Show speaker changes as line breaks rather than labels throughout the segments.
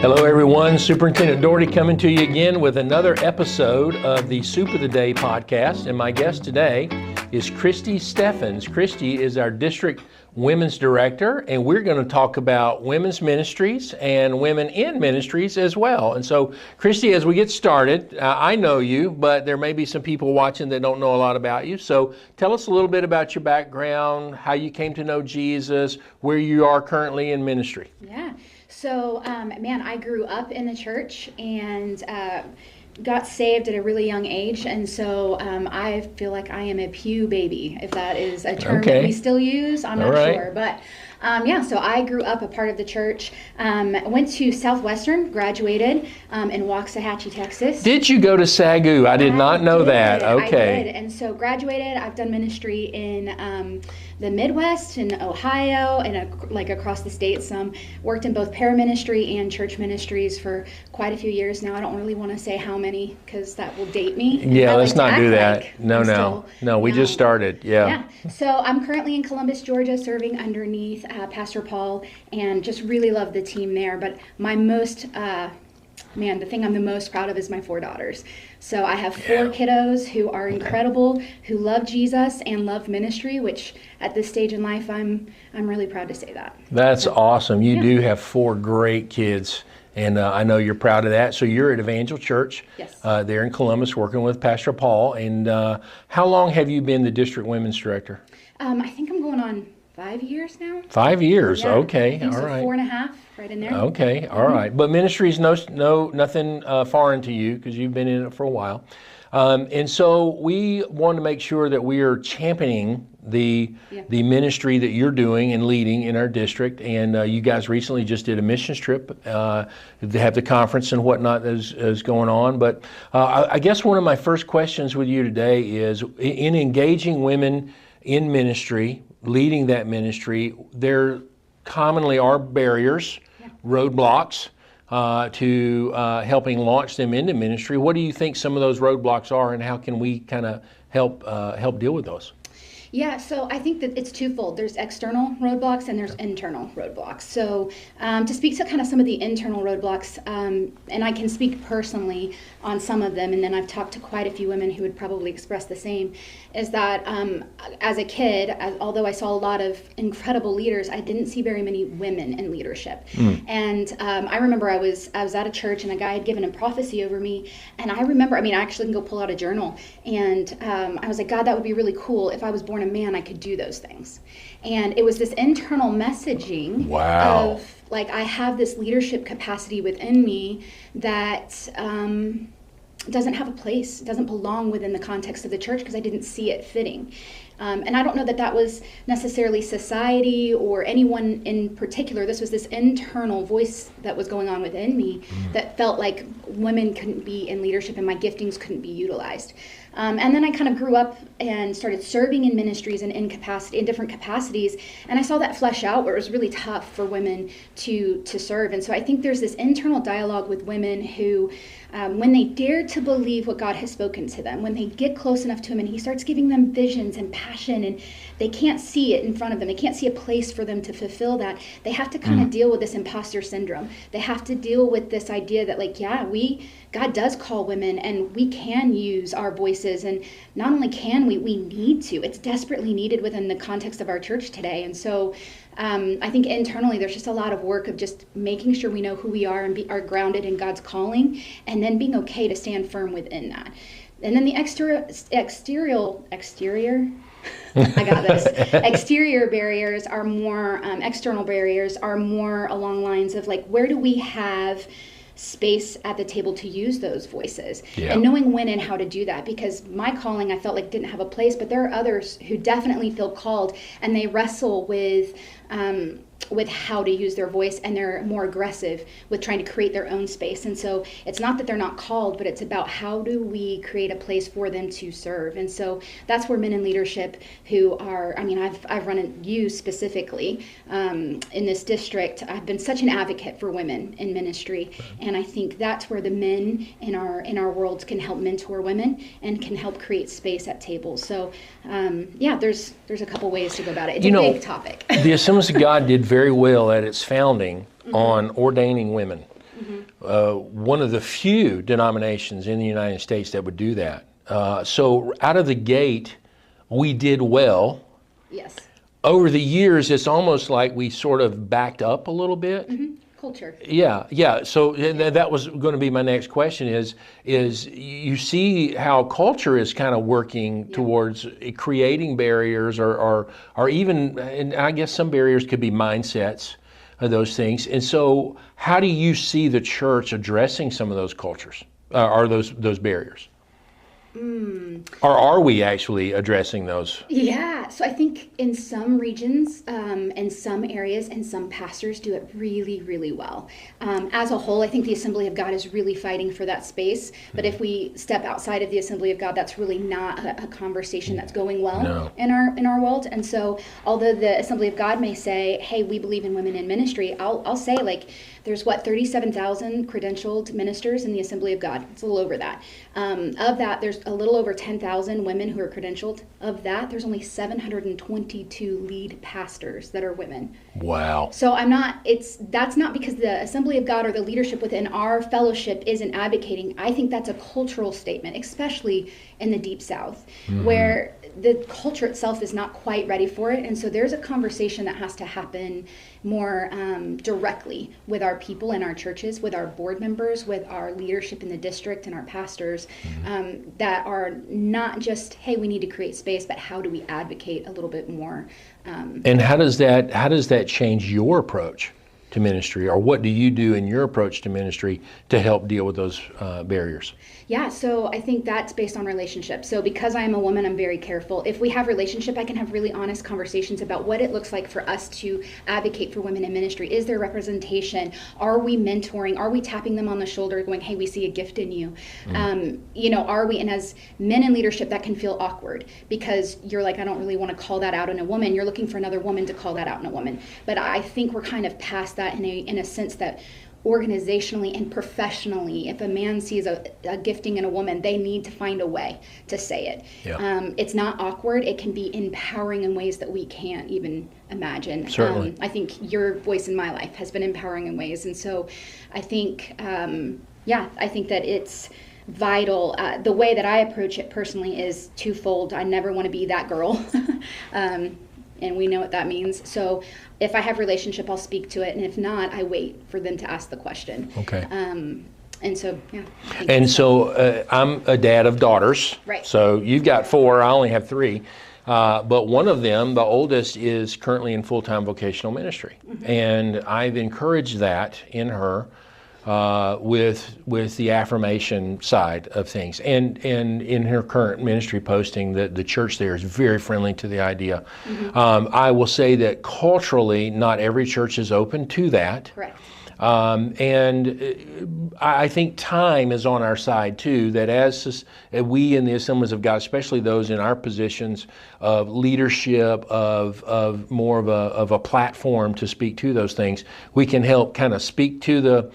Hello everyone, Superintendent Dougherty coming to you again with another episode of the Soup of the Day podcast, and my guest today is Kristi Steffens. Kristi is our District Women's Director, and we're going to talk about women's ministries and women in ministries as well. And so, Kristi, as we get started, I know you, but there may be some people watching that don't know a lot about you. So tell us a little bit about your background, how you came to know Jesus, where you are currently in ministry.
Yeah. So, I grew up in the church and got saved at a really young age. And so I feel like I am a pew baby, if that is a term that we still use. I'm not sure. But so I grew up a part of the church, went to Southwestern, graduated in Waxahachie, Texas.
Did you go to SAGU? I did not know that. Okay.
I did. And so graduated. I've done ministry in the Midwest, in Ohio, and across the state. Some worked in both paraministry and church ministries for quite a few years now. I don't really want to say how many because that will date me.
Yeah, let's not do that. No, we just started. Yeah.
So I'm currently in Columbus, Georgia, serving underneath Pastor Paul, and just really love the team there. But my the thing I'm the most proud of is my 4 daughters. So I have 4 kiddos who are incredible, who love Jesus and love ministry, which at this stage in life, I'm really proud to say that.
That's awesome. You do have 4 great kids, and I know you're proud of that. So you're at Evangel Church there in Columbus working with Pastor Paul. And how long have you been the District Women's Director?
I think I'm going on 5 years now.
5 years, okay,
I think
all
so,
right.
4.5, right in there.
Okay, all right. But ministry is nothing foreign to you because you've been in it for a while. And so we want to make sure that we are championing the ministry that you're doing and leading in our district. And you guys recently just did a missions trip to have the conference and whatnot that is going on. But I guess one of my first questions with you today is, in engaging women in ministry, leading that ministry, there commonly are barriers, roadblocks to helping launch them into ministry. What do you think some of those roadblocks are, and how can we kind of help deal with those?
Yeah, so I think that it's twofold. There's external roadblocks and there's internal roadblocks. So to speak to kind of some of the internal roadblocks, and I can speak personally on some of them, and then I've talked to quite a few women who would probably express the same, is that as a kid, although I saw a lot of incredible leaders, I didn't see very many women in leadership. And I remember I was at a church and a guy had given a prophecy over me, and I remember, I actually can go pull out a journal, and I was like, God, that would be really cool. If I was born a man, I could do those things. And it was this internal messaging of like, I have this leadership capacity within me that doesn't have a place, doesn't belong within the context of the church because I didn't see it fitting. And I don't know that that was necessarily society or anyone in particular. This was this internal voice that was going on within me that felt like women couldn't be in leadership and my giftings couldn't be utilized. And then I kind of grew up and started serving in ministries and in different capacities. And I saw that flesh out where it was really tough for women to serve. And so I think there's this internal dialogue with women who, when they dare to believe what God has spoken to them, when they get close enough to him and he starts giving them visions and passion and they can't see it in front of them, they can't see a place for them to fulfill that, they have to kind of deal with this imposter syndrome. They have to deal with this idea that God does call women and we can use our voices, and not only can we need to. It's desperately needed within the context of our church today. And so I think internally there's just a lot of work of just making sure we know who we are and are grounded in God's calling, and then being okay to stand firm within that. And then the exterior I got this. Exterior barriers are more, external barriers are more along lines of like, where do we have space at the table to use those voices and knowing when and how to do that, because my calling I felt like didn't have a place, but there are others who definitely feel called and they wrestle with how to use their voice, and they're more aggressive with trying to create their own space. And so it's not that they're not called, but it's about how do we create a place for them to serve. And so that's where men in leadership who are, I've run into you specifically in this district. I've been such an advocate for women in ministry, and I think that's where the men in our worlds can help mentor women and can help create space at tables. So there's a couple ways to go about it. It's a big topic.
The Assemblies of God did very well at its founding on ordaining women. one of the few denominations in the United States that would do that. So out of the gate, we did well.
Yes.
Over the years, it's almost like we sort of backed up a little bit.
Mm-hmm. Culture.
Yeah. So that was going to be my next question is you see how culture is kind of working towards creating barriers or even, and I guess some barriers could be mindsets of those things. And so how do you see the church addressing some of those cultures or those barriers? Or are we actually addressing those?
Yeah, so I think in some regions, in some areas, and some pastors do it really, really well. As a whole, I think the Assembly of God is really fighting for that space. But if we step outside of the Assembly of God, that's really not a conversation that's going well in our world. And so, although the Assembly of God may say, "Hey, we believe in women in ministry," I'll say like, there's 37,000 credentialed ministers in the Assembly of God. It's a little over that. Of that, there's a little over 10,000 women who are credentialed. Of that, there's only 722 lead pastors that are women.
Wow.
So that's not because the Assembly of God or the leadership within our fellowship isn't advocating. I think that's a cultural statement, especially in the Deep South, where the culture itself is not quite ready for it. And so there's a conversation that has to happen more directly with our people in our churches, with our board members, with our leadership in the district and our pastors, that are not just, hey, we need to create space, but how do we advocate a little bit more?
And how does that change your approach to ministry, or what do you do in your approach to ministry to help deal with those barriers?
Yeah, so I think that's based on relationships. So because I am a woman, I'm very careful. If we have relationship, I can have really honest conversations about what it looks like for us to advocate for women in ministry. Is there representation? Are we mentoring? Are we tapping them on the shoulder going, hey, we see a gift in you? Are we, and as men in leadership, that can feel awkward because you're like, I don't really want to call that out in a woman. You're looking for another woman to call that out in a woman. But I think we're kind of past that in a sense that organizationally and professionally, if a man sees a gifting in a woman, they need to find a way to say it. Yeah. It's not awkward. It can be empowering in ways that we can't even imagine.
Certainly.
I think your voice in my life has been empowering in ways. And so I think, I think that it's vital. The way that I approach it personally is twofold. I never want to be that girl. And we know what that means. So if I have relationship, I'll speak to it. And if not, I wait for them to ask the question.
Okay.
And so, yeah.
And so I'm a dad of daughters.
Right.
So you've got 4, I only have 3. But one of them, the oldest, is currently in full-time vocational ministry. And I've encouraged that in her with the affirmation side of things. And in her current ministry posting, the church there is very friendly to the idea. I will say that culturally, not every church is open to that.
Correct.
And I think time is on our side too, that as we in the Assemblies of God, especially those in our positions of leadership, of more of a platform to speak to those things, we can help kind of speak to the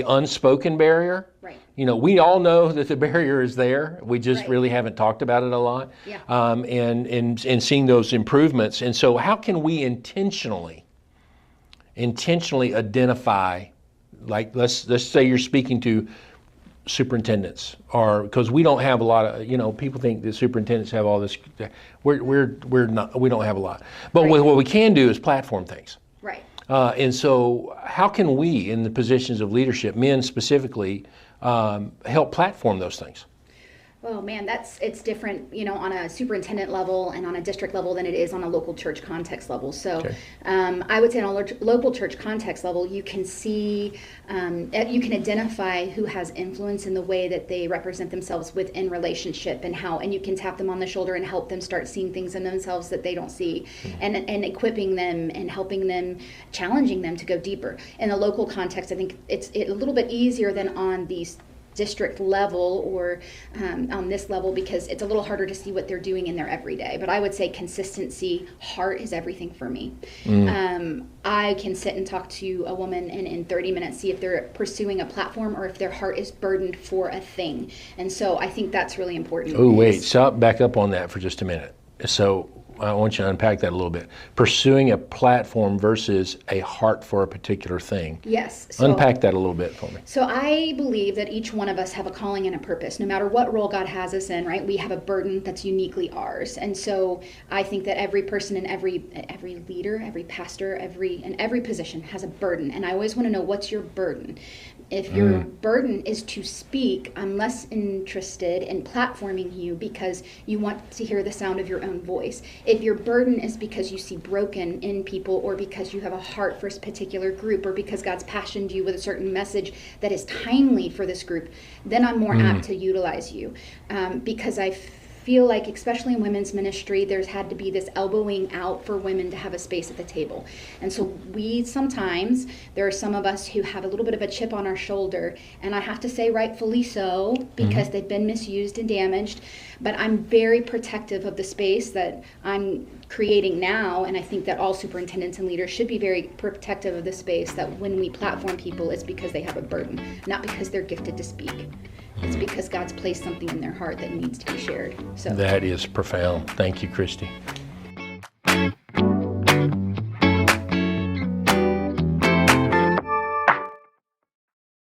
unspoken barrier.
Right.
You know, we all know that the barrier is there. We just
Right.
really haven't talked about it a lot.
Yeah.
And seeing those improvements. And so how can we intentionally identify, like let's say you're speaking to superintendents, or because we don't have a lot of, people think that superintendents have all this. We're not, we don't have a lot. But
Right.
what we can do is platform things.
Right.
And so how can we, in the positions of leadership, men specifically, help platform those things?
Oh man, it's different, on a superintendent level and on a district level than it is on a local church context level. So
Okay.
I would say on a local church context level, you can see, you can identify who has influence in the way that they represent themselves within relationship and you can tap them on the shoulder and help them start seeing things in themselves that they don't see, and equipping them and helping them, challenging them to go deeper. In a local context, I think it's a little bit easier than on these district level or on this level, because it's a little harder to see what they're doing in their everyday. But I would say consistency, heart is everything for me. I can sit and talk to a woman and in 30 minutes see if they're pursuing a platform or if their heart is burdened for a thing. And so I think that's really important.
Oh, wait, back up on that for just a minute. So I want you to unpack that a little bit. Pursuing a platform versus a heart for a particular thing.
Yes.
Unpack that a little bit for me.
So I believe that each one of us have a calling and a purpose. No matter what role God has us in, right? We have a burden that's uniquely ours. And so I think that every person and every leader, every pastor, in every position has a burden. And I always want to know, what's your burden? If your burden is to speak, I'm less interested in platforming you because you want to hear the sound of your own voice. If your burden is because you see broken in people, or because you have a heart for a particular group, or because God's passioned you with a certain message that is timely for this group, then I'm more apt to utilize you. Because I feel like, especially in women's ministry, there's had to be this elbowing out for women to have a space at the table. And so there are some of us who have a little bit of a chip on our shoulder, and I have to say rightfully so, because they've been misused and damaged. But I'm very protective of the space that I'm creating now, and I think that all superintendents and leaders should be very protective of the space, that when we platform people, it's because they have a burden, not because they're gifted to speak. It's because God's placed something in their heart that needs to be shared. So
that is profound. Thank you, Kristi.